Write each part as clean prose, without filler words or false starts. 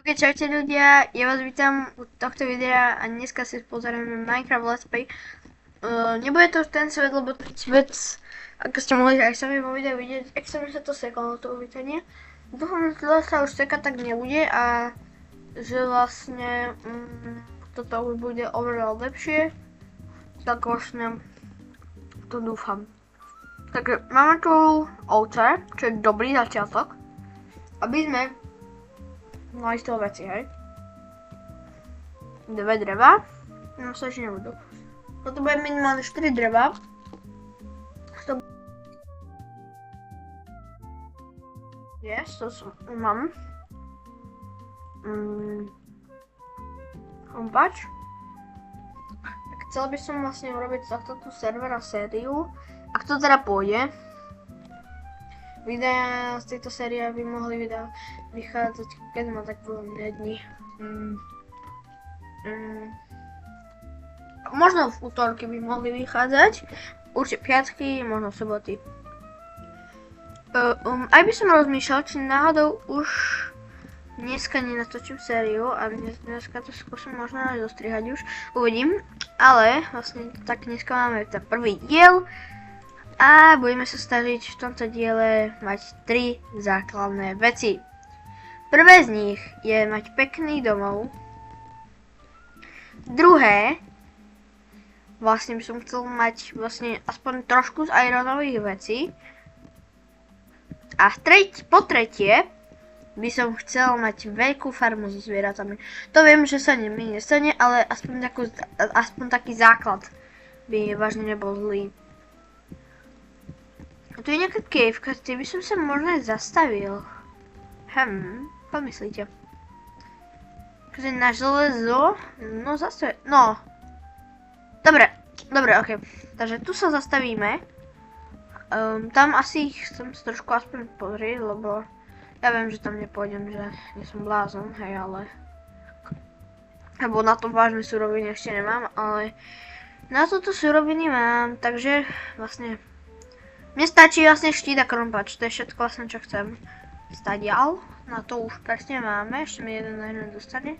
Ok, čaute ľudia, ja vás vítam u tohto videa a dneska si pozrieme Minecraft Let's Play. Nebude to ten svet, lebo ten svet, ako ste mohli aj sami vo videu vidieť, extrémne sa to sekalo to uvítanie. Dúfam, že sa už sekať tak nebude a že vlastne toto už bude oveľa lepšie. Tak vlastne to dúfam. Takže máme tu ovce, čo je dobrý začiatok, aby sme mali z toho veci, hej. 2 dreva, no sa ešte nebudú. Potrebujem minimálne 4 dreva. Yes, to mám. Kompač. Tak chcel by som vlastne urobiť z tohto servera sériu. Ak to teda pôjde, videa z tejto série by mohli vychádzať, keď má tak voľné dni. Možno v útorky by mohli vychádzať, určite piatky, možno v soboty. Aj by som rozmýšľal, či náhodou už dneska nenatočím sériu a dneska to skúsim možno aj zostrihať už, uvidím. Ale vlastne tak dneska máme ten prvý diel. A budeme sa snažiť v tomto diele mať 3 základné veci. Prvé z nich je mať pekný domov. Druhé, vlastne by som chcel mať vlastne aspoň trošku z ironových vecí. A po tretie, by som chcel mať veľkú farmu so zvieratami. To viem, že sa mi nestane, ale aspoň taký základ by vážne nebol zlý. A tu je nejaká caveka, kde by som sa možno aj zastavil. Pomyslíte. Takže na železo, no zase, no. Dobre, ok. Takže tu sa zastavíme. Tam asi chcem sa trošku aspoň pozrieť, lebo ja viem, že tam nepôjdem, že nie som blázon, hej, ale... Lebo na to vážne suroviny ešte nemám, ale... Na toto suroviny mám, takže vlastne... Mne stačí vlastne štít a krompač, to je všetko vlastne čo chcem. Stadial, na to už presne máme, ešte mi jeden dostane.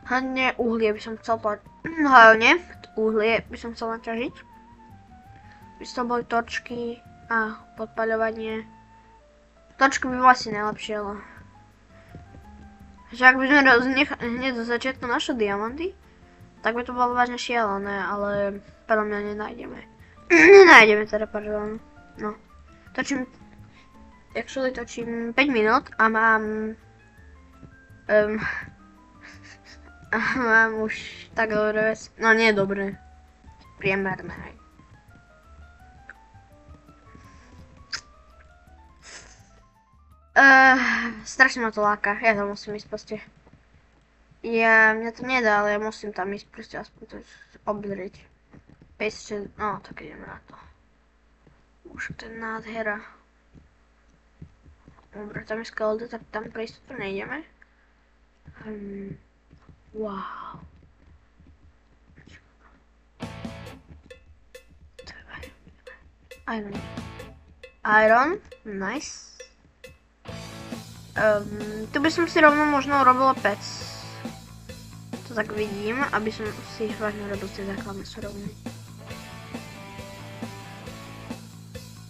Hlavne uhlie by som chcel naťažiť. By som boli točky a podpaľovanie. Točky by bolo asi najlepšie, ale... Že ak by sme hneď do začiatku našli diamanty, tak by to bolo vážne šialené, ale podľa mňa nenájdeme. Nenájdeme teda, pardon. No, točím 5 minút a mám mám už tak dobré veci, no nie dobré, priemerné, hej. Strašne ma to láka, ja tam musím ísť proste. Mňa to nedá, ale ja musím tam ísť proste aspoň to obzrieť. 5, no tak ideme na to. Už to je nádhera. Dobre, tam je skelda, tak tam pre istotu nejdeme. Wow. Iron, nice. Tu by som si rovno možno urobila pec. To tak vidím, aby som si vážne robil tie základné suroviny.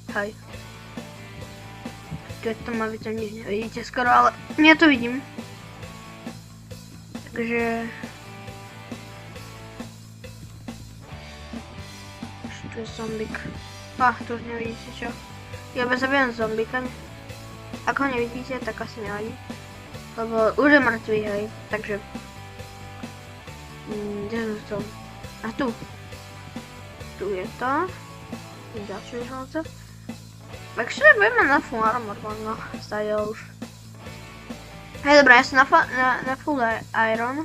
Hej. Keď to má, vy to nič nevidíte skoro, ale ja to vidím. Takže... Tu je zombík. Tu už nevidíte čo. Ja zabijem zombíka. Ak ho nevidíte, tak asi nevadí. Lebo už je mŕtvý, hej. Takže... Kde som to? A tu. Tu je to. Ďalšie želzo. Takže budeme na full armor, možno stále už. Hej, dobré, ja som na full iron,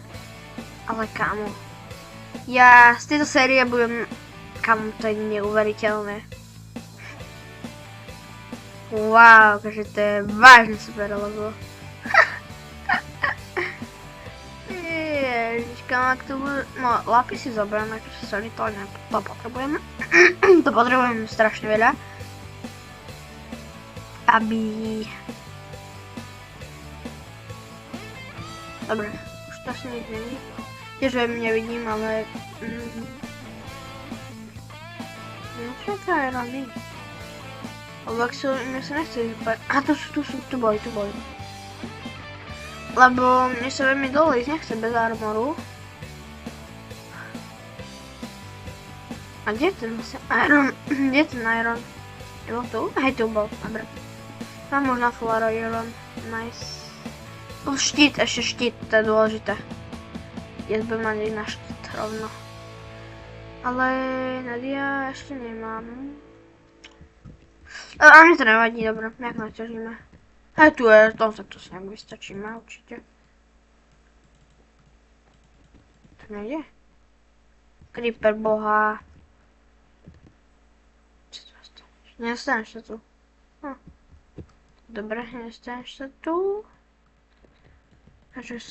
ale kámo. Ja z tejto série budem, kámo, to je neuveriteľné. Wow, takže to je vážne super, lebo... Ježiška, ak tu budú... No, lapisy zoberiem, akože sorry, to potrebujem. To potrebujem strašne veľa. Aby Dobre, už to asi nič není. Tiež veľmi nevidím, ale... No čo to je robí? Lebo ak mne sa nechce vypať... A tu boli. Lebo mne sa veľmi dole ísť nechce bez armoru. A kde je ten iron? Kde je ten iron? Je bol tu? Hej, tu bol, dobre. Mám už na full iron, nice. Štít, ešte štít, to je dôležité. Ja budem mať na štít rovno. Ale Nadia ešte nemám. A mi to nevadí, dobre, nejak naťažíme. Hej, tu je, to sa tu nejak vystačíme určite. To nejde? Creeper boha. Nestaneš sa tu. Dobre, nestaneš sa tu. Takže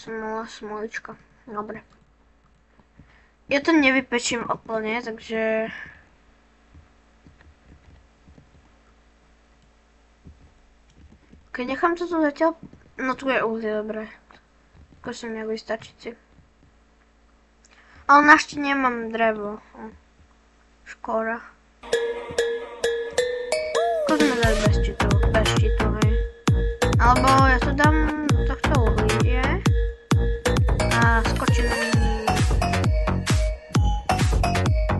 smolička. Dobre. Ja to nevypečím úplne, takže... Keď nechám to tu zatiaľ... No tu je uhlie, dobre. Skúsim nejak vystačiť si. Ale našti nemám drevo. Škoda. Skúsme dať bez štítu, hej. Alebo ja to dám do tohto uhlie a skočím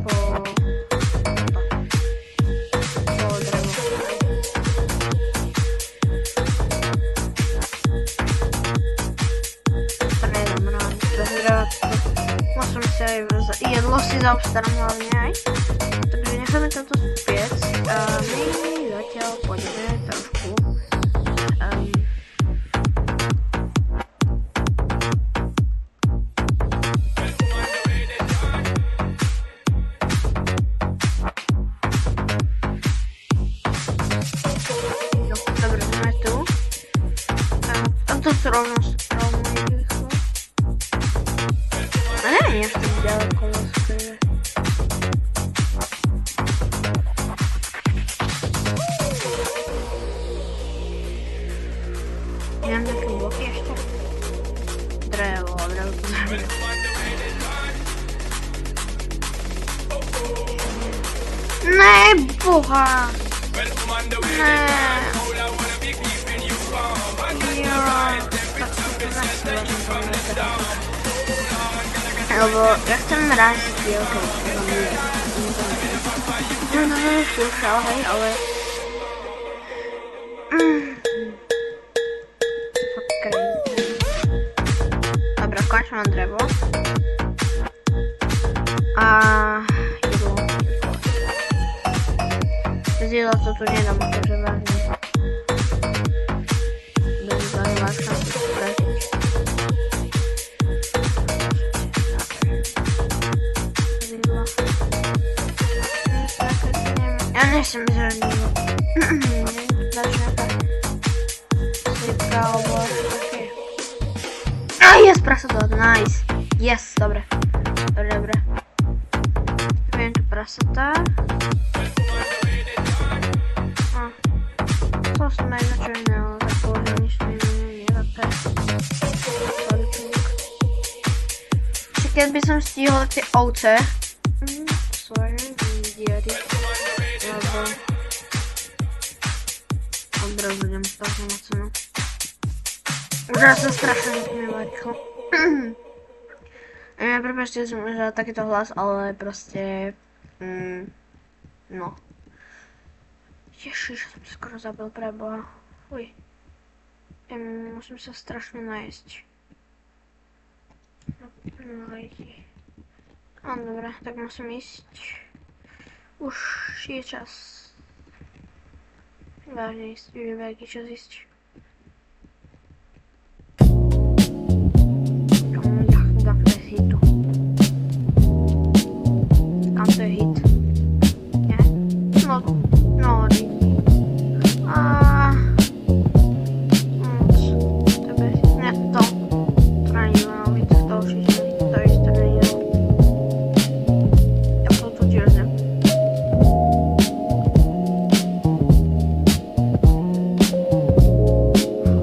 po drevo. To nejdem rád, bez dreva. Musím si aj jedlo si zaobstarám hlavne aj. Takže necháme toto spiec a my zatiaľ pôjdeme trošku dobre, sme tu a to sú rovno rýchlo a neviem, ešte ďaleko vlastne. Mám také bloky ešte. Drevo to znamená. Ne, boha! Ne. Jo, tak to nechcem. Lebo ja chcem rásť, okej. No, slúchal, hej, ale... Dobra, končím mám drevo. A jedlo. Bez jedla to tu nedám, takže vážne. Bez jedla sa to spražiť. Ja nechcem zraniť. Začne tak. Sypka, alebo také. Yes, prasata, nice. Yes, dobre. Dobre. Viem tu prasata. To som aj na čo iného, tak povedal, nič nie také. Čiže keď by som stihol tie ovce. Sorry, diary. Lebo... Odrazu idem strašne na cenu. Už sa strašne nepomýva rýchlo. Prepáčte, že som užila takýto hlas, ale proste... no. Ježiš, som sa skoro zabil preboha. Fuj. Musím sa strašne najesť. Dobre, tak musím ísť. Už je čas. Vážne ísť, je veľký čas ísť. Hitu. Kam to je hit? Nie? No, tebe, nie, to není ono, hit, to určite, to isto není ono. Ja to tu tiež nem.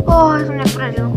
Ja som neprežil.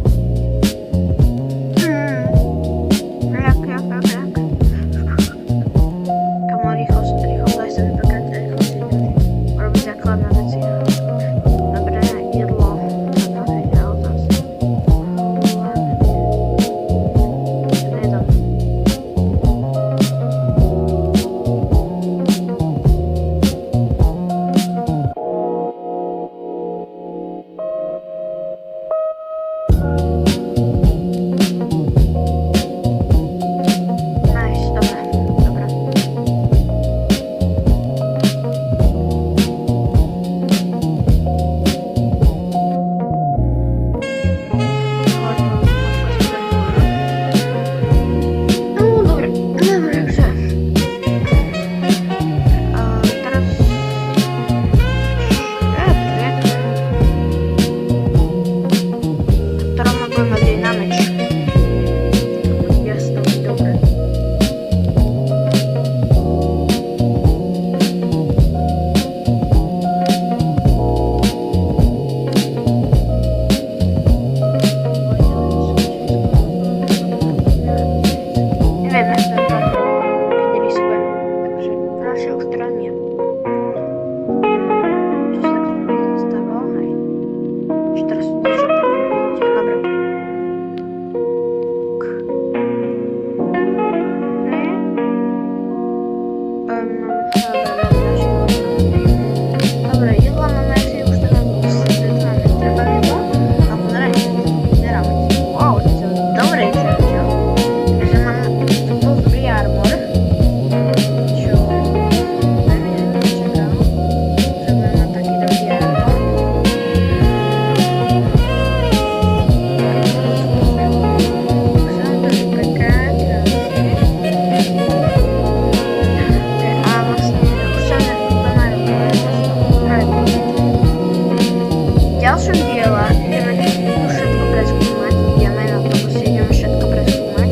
ideme všetko preskúmať. Ideme na to, proste ideme všetko preskúmať.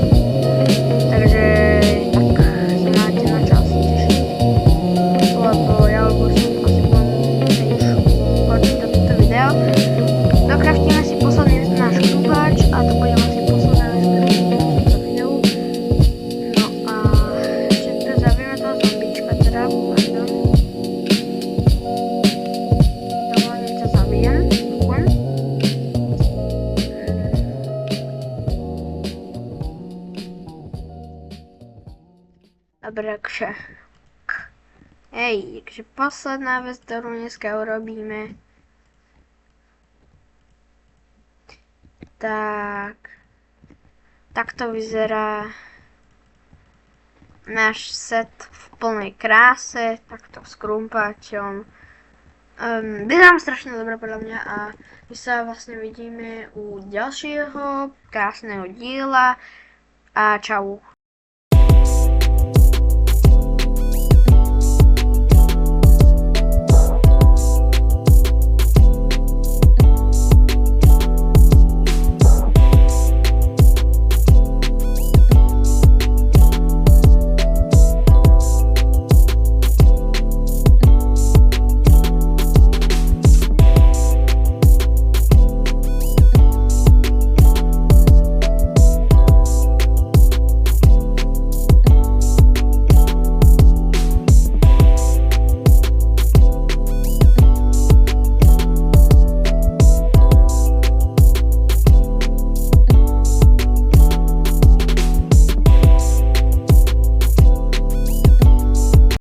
Takže tak sa máte na čas tešiť. Lebo ja už asi budem už počítať toto video. Dokraftíme si posledný náš krúbač a to budem asi posledné toto videu. No a že tu zabijeme toho zombička teda. Pardon. Dovolím ťa zabijem. Ďakujem. Dobre, takže takže posledná vec, ktorú dneska urobíme. Takto vyzerá náš set v plnej kráse, takto s krumpáčom. Vyzerám strašne dobre podľa mňa a my sa vlastne vidíme u ďalšieho krásneho diela a čau.